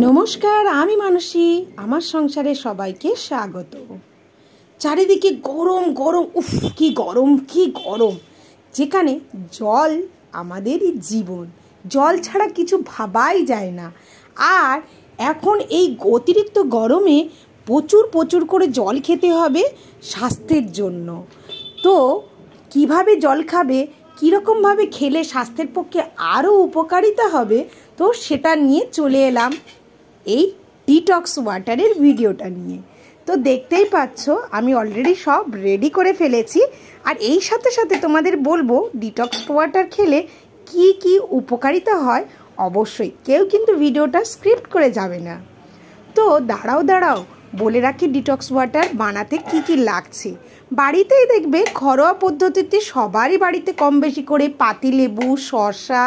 নমস্কার, আমি মানসী। আমার সংসারে সবাইকে স্বাগত। চারিদিকে গরম গরম, উফ কি গরম কি গরম। যেখানে জল আমাদেরই জীবন, জল ছাড়া কিছু ভাবাই যায় না। আর এখন এই অতিরিক্ত গরমে প্রচুর প্রচুর করে জল খেতে হবে স্বাস্থ্যের জন্য। তো কিভাবে জল খাবে, কীরকমভাবে খেলে স্বাস্থ্যের পক্ষে আরও উপকারিতা হবে, তো সেটা নিয়ে চলে এলাম এই ডিটক্স ওয়াটারের ভিডিওটা নিয়ে। তো দেখতেই পাচ্ছ আমি অলরেডি সব রেডি করে ফেলেছি। আর এই সাথে সাথে তোমাদের বলবো ডিটক্স ওয়াটার খেলে কি কি উপকারিতা হয়। অবশ্যই কেউ কিন্তু ভিডিওটা স্ক্রিপ্ট করে যাবে না। তো দাঁড়াও বলে রাখি ডিটক্স ওয়াটার বানাতে কি কি লাগছে। বাড়িতেই দেখবে ঘরোয়া পদ্ধতিতে সবারই বাড়িতে কম বেশি করে পাতিলেবু, শসা,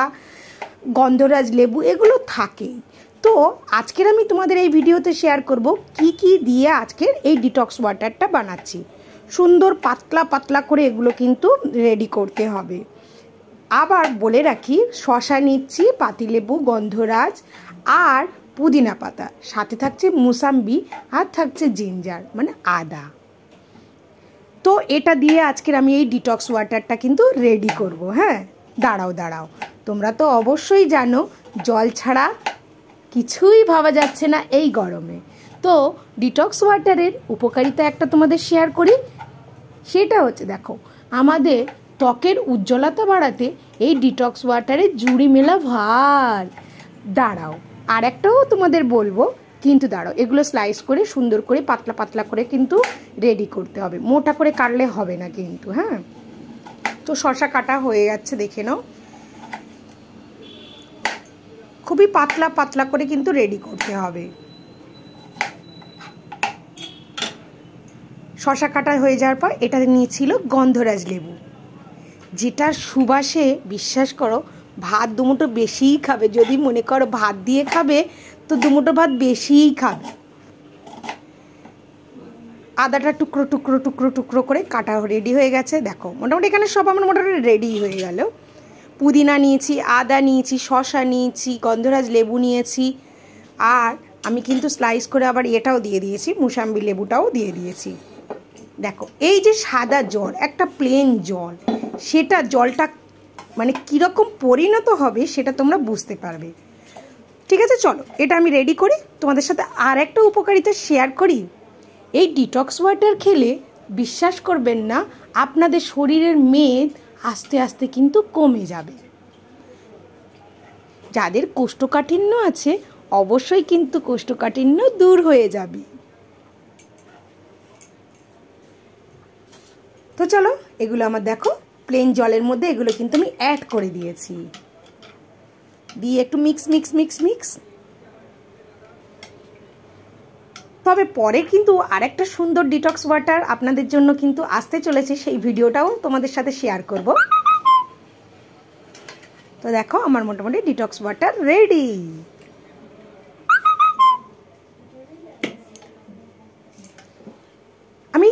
গন্ধরাজ লেবু এগুলো থাকেই। তো আজকের আমি তোমাদের এই ভিডিওতে শেয়ার করব কি কি দিয়ে আজকের এই ডিটক্স ওয়াটারটা বানাচ্ছি। সুন্দর পাতলা পাতলা করে এগুলো কিন্তু রেডি করতে হবে। আবার বলে রাখি শসা নিচ্ছি, পাতিলেবু, গন্ধরাজ আর পুদিনা পাতা, সাথে থাকছে মুসাম্বি আর থাকছে জিঞ্জার মানে আদা। তো এটা দিয়ে আজকের আমি এই ডিটক্স ওয়াটারটা কিন্তু রেডি করব। হ্যাঁ, দাঁড়াও তোমরা তো অবশ্যই জানো জল ছাড়া কিছুই ভাবা যাচ্ছে না এই গরমে। তো ডিটক্স ওয়াটারের উপকারিতা একটা তোমাদের শেয়ার করি। সেটা হচ্ছে, দেখো আমাদের ত্বকের উজ্জ্বলতা বাড়াতে এই ডিটক্স ওয়াটারের জুড়ি মেলা ভার। দাঁড়াও আর একটাও তোমাদের বলবো, কিন্তু দাঁড়াও এগুলো স্লাইস করে সুন্দর করে পাতলা পাতলা করে কিন্তু রেডি করতে হবে, মোটা করে কাটলে হবে না কিন্তু। হ্যাঁ, তো শসা কাটা হয়ে যাচ্ছে, দেখে নাও। খুবই পাতলা পাতলা করে কিন্তু রেডি করতে হবে। শসা কাটা হয়ে যাওয়ার পর এটা নিয়েছিল গন্ধরাজ লেবু, যেটার সুবাসে বিশ্বাস করো ভাত দুমুঠো বেশিই খাবে। যদি মনে করো ভাত দিয়ে খাবে তো দুমুঠো ভাত বেশিই খাবে। আদাটা টুকরো টুকরো টুকরো টুকরো করে কাটা রেডি হয়ে গেছে। দেখো মোটামুটি এখানে সব আমার মোটামুটি রেডি হয়ে গেল। পুদিনা নিয়েছি, আদা নিয়েছি, শসা নিয়েছি, গন্ধরাজ লেবু নিয়েছি, আর আমি কিন্তু স্লাইস করে আবার এটাও দিয়ে দিয়েছি, মুসাম্বি লেবুটাও দিয়ে দিয়েছি। দেখো এই যে সাদা জল, একটা প্লেন জল, সেটা জলটা মানে কীরকম পরিণত হবে সেটা তোমরা বুঝতে পারবে। ঠিক আছে, চলো এটা আমি রেডি করি। তোমাদের সাথে আর একটা উপকারিতা শেয়ার করি। এই ডিটক্স ওয়াটার খেলে বিশ্বাস করবেন না, আপনাদের শরীরের মেদ আস্তে আস্তে কিন্তু কমে যাবে। যাদের কোষ্ঠকাঠিন্য আছে অবশ্যই কিন্তু কোষ্ঠকাঠিন্য দূর হয়ে যাবে। তো চলো এগুলো আমার দেখো প্লেন জলের মধ্যে এগুলো কিন্তু আমি অ্যাড করে দিয়েছি, দিয়ে একটু মিক্স। তবে পরে কিন্তু আরেকটা সুন্দর ডিটক্স ওয়াটার আপনাদের জন্য কিন্তু আসতে চলেছে, সেই ভিডিওটাও তোমাদের সাথে শেয়ার করব। তো দেখো আমার মোটামুটি ডিটক্স ওয়াটার রেডি। আমি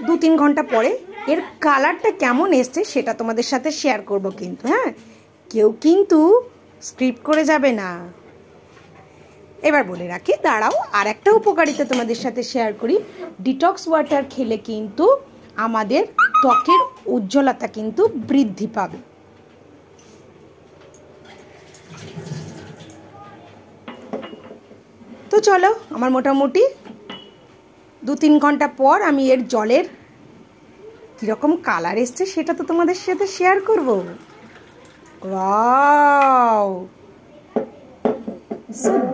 2-3 ঘন্টা পরে এর কালারটা কেমন এসছে সেটা তোমাদের সাথে শেয়ার করব কিন্তু। হ্যাঁ, কেউ কিন্তু স্ক্রিপ্ট করে যাবে না। এবার বলে রাখি, দাঁড়াও আর একটা উপকারিতা তোমাদের সাথে শেয়ার করি। ডিটক্স ওয়াটার খেলে কিন্তু আমাদের ত্বকের উজ্জ্বলতা কিন্তু বৃদ্ধি পাবে। তো চলো আমার মোটামুটি 2-3 ঘন্টা পর আমি এর জলের কীরকম কালার এসছে সেটা তো তোমাদের সাথে শেয়ার করব। ওয়াও,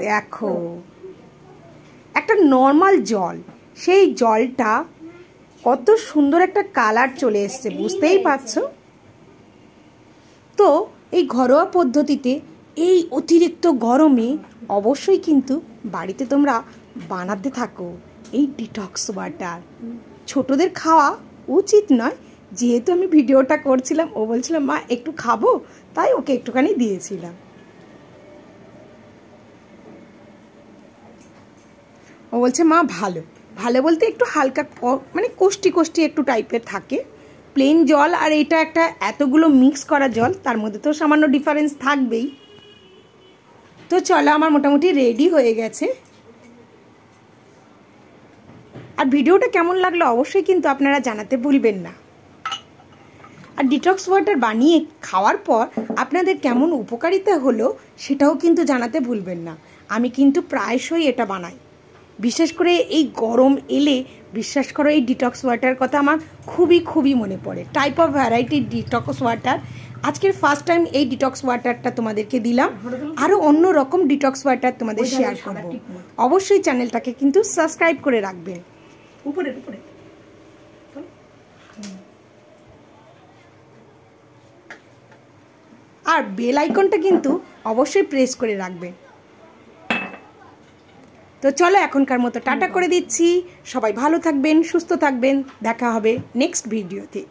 দেখো একটা নর্মাল জল, সেই জলটা কত সুন্দর একটা কালার চলে এসছে, বুঝতেই পারছো। তো এই ঘরোয়া পদ্ধতিতে এই অতিরিক্ত গরমে অবশ্যই কিন্তু বাড়িতে তোমরা বানাতে থাকো এই ডিটক্স ওয়াটার। ছোটদের খাওয়া উচিত নয়, যেহেতু আমি ভিডিওটা করছিলাম ও বলছিল মা একটু খাবো, তাই ওকে একটুখানি দিয়েছিলাম। ও বলছে মা ভালো বলতে একটু হালকা মানে কোষ্টি একটু টাইপের থাকে। প্লেন জল আর এটা একটা এতগুলো মিক্স করা জল, তার মধ্যে তো সামান্য ডিফারেন্স থাকবেই। তো তো চলো, আমার মোটামুটি রেডি হয়ে গেছে। আর ভিডিওটা কেমন লাগলো অবশ্যই কিন্তু আপনারা জানাতে ভুলবেন না। আর ডিটক্স ওয়াটার বানিয়ে খাওয়ার পর আপনাদের কেমন উপকারিতা হলো সেটাও কিন্তু জানাতে ভুলবেন না। আমি কিন্তু প্রায়শই এটা বানাই, বিশেষ করে এই গরম এলে বিশ্বাস করো এই ডিটক্স ওয়াটার কথা আমার খুবই মনে পড়ে। Type of variety detox water, আজকের ফার্স্ট টাইম এই ডিটক্স ওয়াটারটা তোমাদেরকে দিলাম। আরও অন্য রকম ডিটক্স ওয়াটার তোমাদের শেয়ার করব। অবশ্যই চ্যানেলটাকে কিন্তু সাবস্ক্রাইব করে রাখবেন। উপরে আর বেল আইকনটা কিন্তু অবশ্যই প্রেস করে রাখবেন। তো চলো এখনকার মতো টাটা করে দিচ্ছি। সবাই ভালো থাকবেন, সুস্থ থাকবেন। দেখা হবে নেক্সট ভিডিওতে।